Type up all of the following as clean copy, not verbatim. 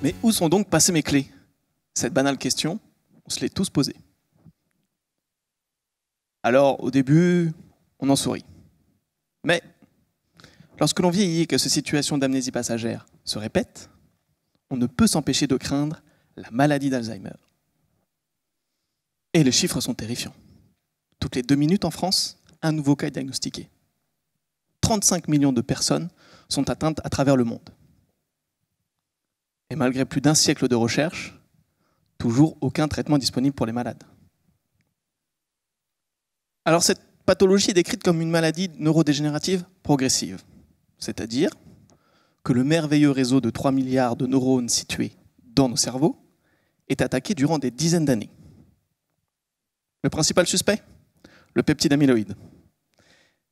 Mais où sont donc passées mes clés? Cette banale question, on se l'est tous posée. Alors, au début, on en sourit. Mais, lorsque l'on vieillit et que ces situations d'amnésie passagère se répètent, on ne peut s'empêcher de craindre la maladie d'Alzheimer. Et les chiffres sont terrifiants. Toutes les 2 minutes en France, un nouveau cas est diagnostiqué. 35 millions de personnes sont atteintes à travers le monde. Et malgré plus d'1 siècle de recherche, toujours aucun traitement disponible pour les malades. Alors cette pathologie est décrite comme une maladie neurodégénérative progressive, c'est-à-dire que le merveilleux réseau de 3 milliards de neurones situés dans nos cerveaux est attaqué durant des dizaines d'années. Le principal suspect? Le peptide amyloïde.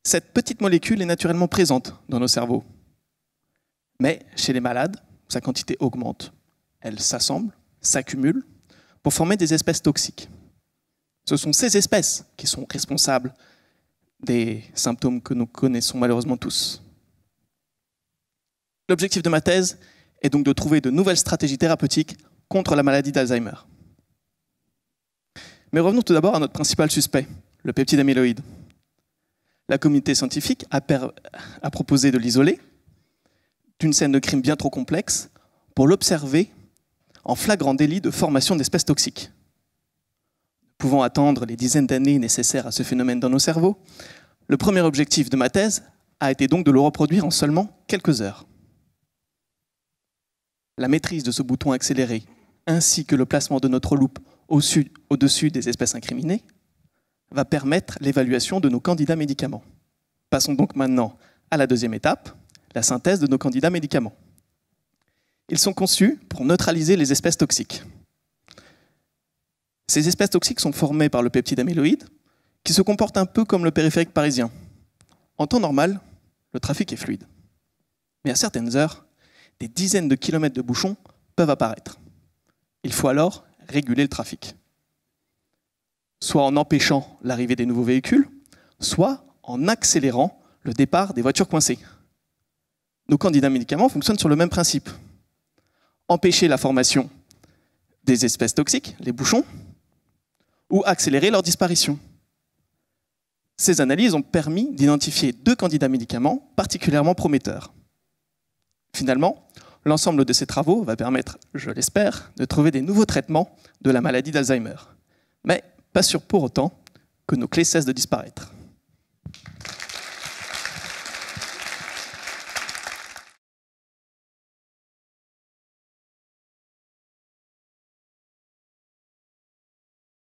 Cette petite molécule est naturellement présente dans nos cerveaux. Mais chez les malades, sa quantité augmente. Elle s'assemble, s'accumule, pour former des espèces toxiques. Ce sont ces espèces qui sont responsables des symptômes que nous connaissons malheureusement tous. L'objectif de ma thèse est donc de trouver de nouvelles stratégies thérapeutiques contre la maladie d'Alzheimer. Mais revenons tout d'abord à notre principal suspect, le peptide amyloïde. La communauté scientifique a proposé de l'isoler d'une scène de crime bien trop complexe pour l'observer en flagrant délit de formation d'espèces toxiques. Pouvant attendre les dizaines d'années nécessaires à ce phénomène dans nos cerveaux, le premier objectif de ma thèse a été donc de le reproduire en seulement quelques heures. La maîtrise de ce bouton accéléré, ainsi que le placement de notre loupe au-dessus des espèces incriminées, va permettre l'évaluation de nos candidats médicaments. Passons donc maintenant à la deuxième étape, la synthèse de nos candidats médicaments. Ils sont conçus pour neutraliser les espèces toxiques. Ces espèces toxiques sont formées par le peptide amyloïde, qui se comporte un peu comme le périphérique parisien. En temps normal, le trafic est fluide. Mais à certaines heures, des dizaines de kilomètres de bouchons peuvent apparaître. Il faut alors réguler le trafic. Soit en empêchant l'arrivée des nouveaux véhicules, soit en accélérant le départ des voitures coincées. Nos candidats médicaments fonctionnent sur le même principe. Empêcher la formation des espèces toxiques, les bouchons, ou accélérer leur disparition. Ces analyses ont permis d'identifier 2 candidats médicaments particulièrement prometteurs. Finalement, l'ensemble de ces travaux va permettre, je l'espère, de trouver des nouveaux traitements de la maladie d'Alzheimer. Mais pas sûr pour autant que nos clés cessent de disparaître.